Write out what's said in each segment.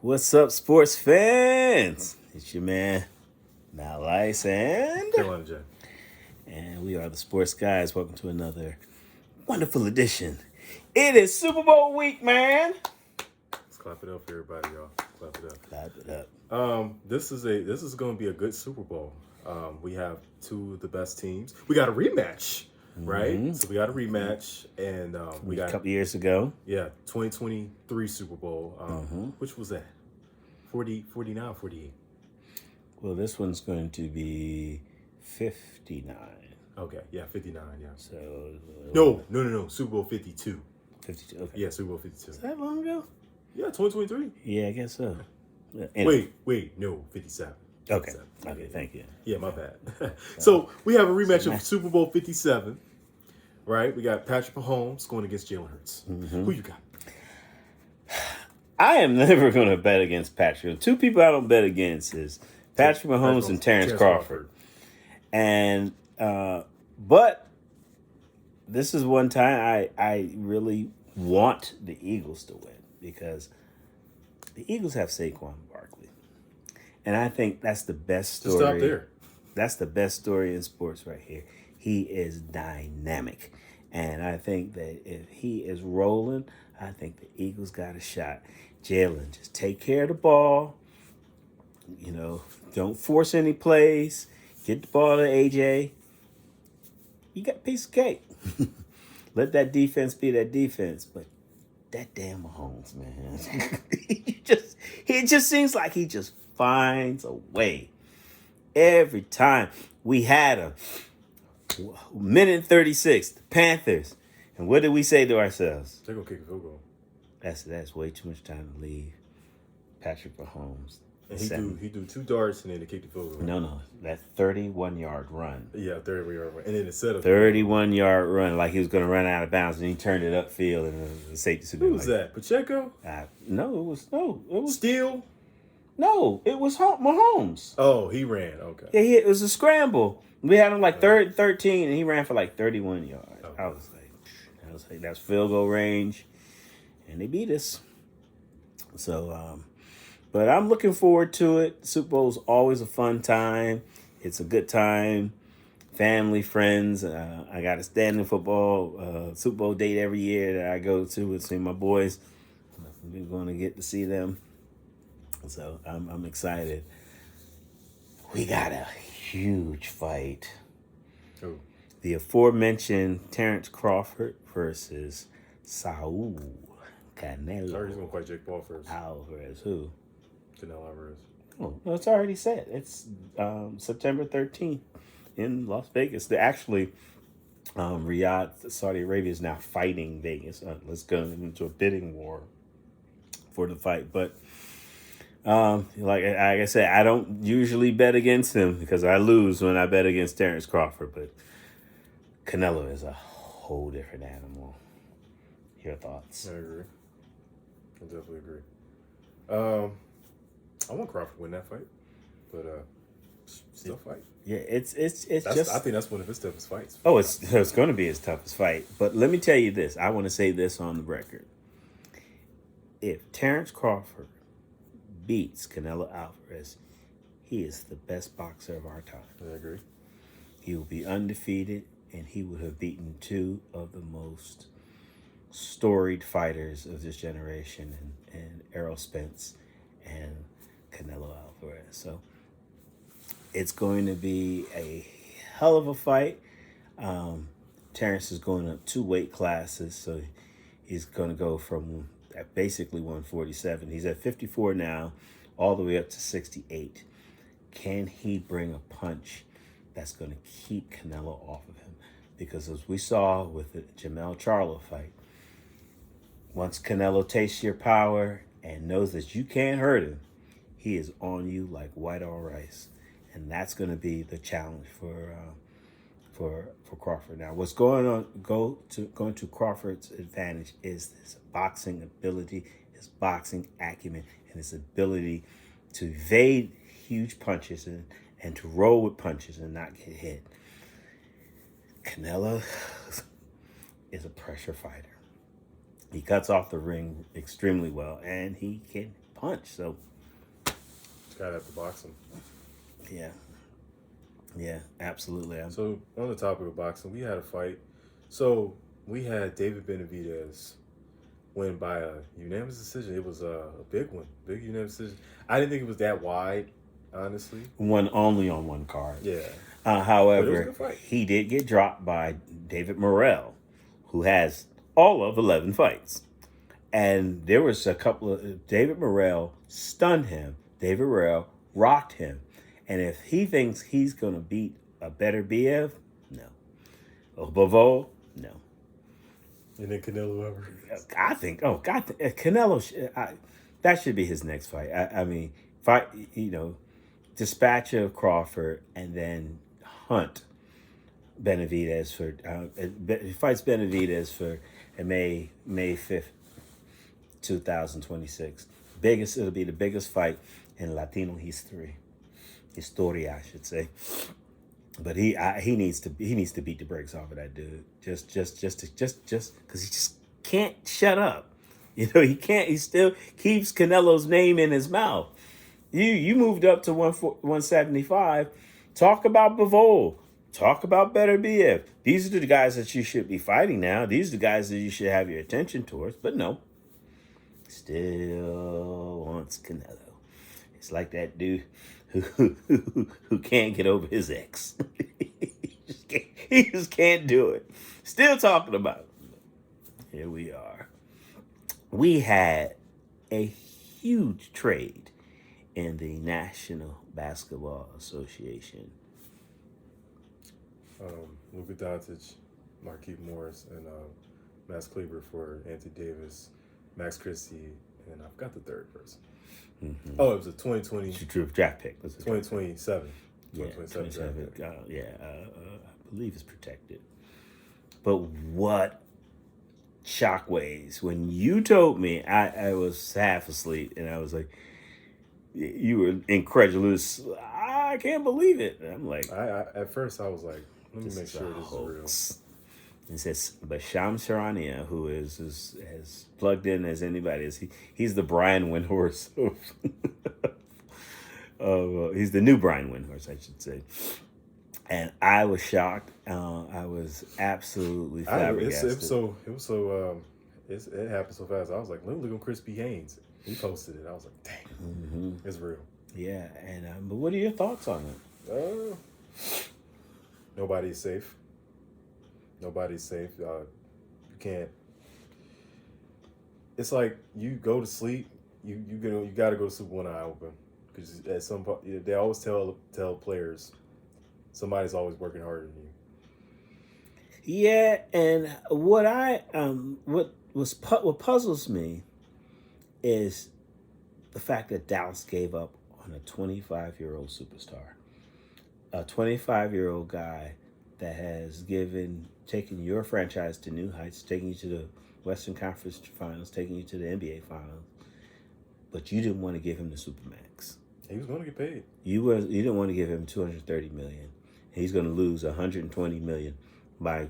What's up, sports fans? It's your man, Malice, and Carolina J. we are the Sports Guys. Welcome to another wonderful edition. It is Super Bowl week, man. Let's clap it up for everybody, y'all. Clap it up. Clap it up. This is going to be a good Super Bowl. We have two of the best teams. We got a rematch, right? So we got a rematch, and we got a couple years ago. 2023 Super Bowl. Which was that? 49, 48. Well, this one's going to be 59. Okay, 59, yeah. So No. Super Bowl 52. 52. Okay. Yeah, Super Bowl 52. Is that long ago? Yeah, 2023. Yeah, I guess so. Anyway. Wait, no, 57. Okay. 57. Okay, thank you. Yeah, my bad. So we have a rematch of Super Bowl 57, right? We got Patrick Mahomes going against Jalen Hurts. Who you got? I am never going to bet against Patrick. Two people I don't bet against is Patrick Mahomes and Terrence Crawford. And but this is one time I really want the Eagles to win because the Eagles have Saquon Barkley. And I think that's the best story. Stop there. That's the best story in sports right here. He is dynamic. And I think that if he is rolling, I think the Eagles got a shot. Jalen, just take care of the ball. You know, don't force any plays. Get the ball to AJ. You got a piece of cake. Let that defense be that defense. But that damn Mahomes, man. It just seems like he just finds a way. Every time we had him. Minute 36, the Panthers. And what did we say to ourselves? They're going to kick a field goal. That's way too much time to leave Patrick Mahomes. And he do 2 darts and then they kick the field goal. No. That 31-yard run. Yeah, 31-yard run. And then instead of 31-yard run, like he was going to run out of bounds, and he turned it upfield, and the safety. Who was that? Pacheco? No, it was Steele? No, it was Mahomes. Oh, he ran. Okay. Yeah, it was a scramble. We had him like 13, and he ran for like 31 yards. Okay. I was like, that's field goal range. And they beat us. So, but I'm looking forward to it. Super Bowl's always a fun time. It's a good time. Family, friends. I got a standing football Super Bowl date every year that I go to with see my boys. We're going to get to see them. So I'm excited. We got a huge fight. Who? The aforementioned Terrence Crawford versus Saul Canelo. Sorry, he's going to fight Jake Paul first. Alvarez, who? Canelo Alvarez. Oh, no, it's already set. It's September 13th in Las Vegas. They're actually, Riyadh, Saudi Arabia is now fighting Vegas. Let's go into a bidding war for the fight. But like I said, I don't usually bet against him because I lose when I bet against Terrence Crawford. But Canelo is a whole different animal. Your thoughts? I agree. I definitely agree. I want Crawford to win that fight, but still fight. Yeah, it's just. I think that's one of his toughest fights. Oh, it's going to be his toughest fight. But let me tell you this. I want to say this on the record. If Terrence Crawford beats Canelo Alvarez, he is the best boxer of our time. I agree. He will be undefeated, and he would have beaten two of the most storied fighters of this generation, and Errol Spence and Canelo Alvarez. So it's going to be a hell of a fight. Terrence is going up 2 weight classes, so he's going to go from basically 147. He's at 54 now, all the way up to 68. Can he bring a punch that's going to keep Canelo off of him? Because as we saw with the Jermell Charlo fight, once Canelo tastes your power and knows that you can't hurt him, he is on you like white on rice. And that's going to be the challenge for Crawford. Now, what's going to Crawford's advantage is his boxing ability, his boxing acumen, and his ability to evade huge punches and to roll with punches and not get hit. Canelo is a pressure fighter. He cuts off the ring extremely well, and he can punch. So, Gotta have to box him. yeah. Yeah, absolutely. So on the topic of boxing, we had a fight. So we had David Benavidez win by a unanimous decision. It was a big one, big unanimous decision. I didn't think it was that wide, honestly. Won only on one card. Yeah. But it was a However, good fight. he did get dropped by David Morrell, who has all of 11 fights. And there was a couple of... David Morrell stunned him. David Morrell rocked him. And if he thinks he's going to beat a better BF, no. Bivol, no. And then Canelo ever. I think, Canelo, that should be his next fight. I mean, fight, dispatch of Crawford and then Hunt Benavidez for, he fights Benavidez for May 5th, 2026. It'll be the biggest fight in Latino history. Historia, I should say. But he needs to beat the brakes off of that dude. Just because he just can't shut up. He can't. He still keeps Canelo's name in his mouth. You moved up to 175. Talk about Bivol. Talk about Better BF. These are the guys that you should be fighting now. These are the guys that you should have your attention towards. But no, still wants Canelo. It's like that dude who can't get over his ex. He just can't do it. Still talking about it. Here we are. We had a huge trade in the National Basketball Association. Luka Doncic, Markieff Morris, and Max Kleber for Anthony Davis, Max Christie, and I forgot the third person. Mm-hmm. Oh, it was a 2020 draft pick. 2027. Yeah, 2027. I believe it's protected. But what shockwaves. When you told me, I was half asleep, and I was like, you were incredulous. I can't believe it. And I'm like, I at first I was like, let me make sure this is real. It says, but Shams Charania, who is as plugged in as anybody is, he's the Brian Windhorst he's the new Brian Windhorst, I should say. And I was shocked. I was absolutely flabbergasted. It happened so fast. I was like, let me look on Chris B. Haynes. He posted it. I was like, dang, it's real. Yeah, and but what are your thoughts on it? Nobody's safe. Nobody's safe. You can't. It's like you go to sleep. You got to go to sleep with one eye open, because at some point they always tell players somebody's always working harder than you. Yeah, and what puzzles me is the fact that Dallas gave up on a 25-year-old superstar, a 25-year-old guy that has taken your franchise to new heights, taking you to the Western Conference Finals, taking you to the NBA Finals, but you didn't want to give him the Supermax. He was going to get paid. You didn't want to give him $230 million. He's going to lose $120 million by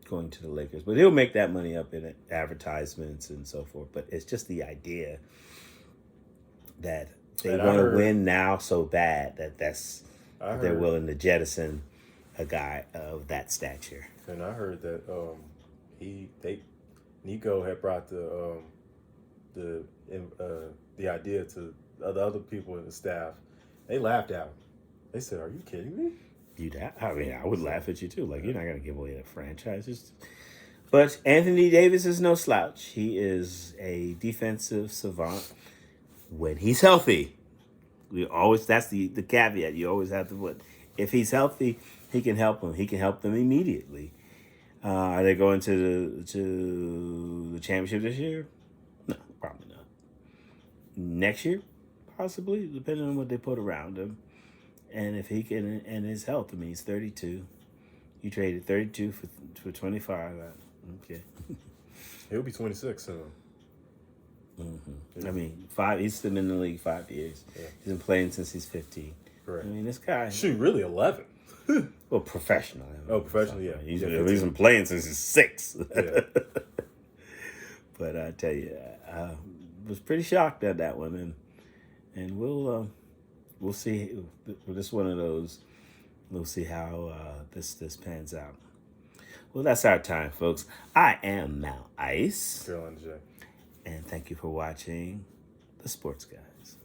going to the Lakers, but he'll make that money up in advertisements and so forth. But it's just the idea that they want to win now so bad they're willing to jettison a guy of that stature. And I heard that Nico had brought the idea to the other people in the staff. They laughed at him. They said, "Are you kidding me?" I would laugh at you too. Like, you're not going to give away the franchise. But Anthony Davis is no slouch. He is a defensive savant when he's healthy. That's the caveat you always have to put. If he's healthy, he can help them. He can help them immediately. Are they going to the championship this year? No, probably not. Next year, possibly, depending on what they put around him. And if he can, and his health, I mean, he's 32. You traded 32 for 25. Okay. He'll be 26 soon. Mm-hmm. I mean, he's been in the league 5 years. Yeah. He's been playing since he's 15. Correct. I mean, this guy. Shoot, really 11. Well, professional. Professional, yeah. He's been playing since he's 6. Yeah. But I tell you, was pretty shocked at that one, and we'll see. This one of those. We'll see how this pans out. Well, that's our time, folks. I am Mal Ice, Carolina J. and thank you for watching The Sports Guys.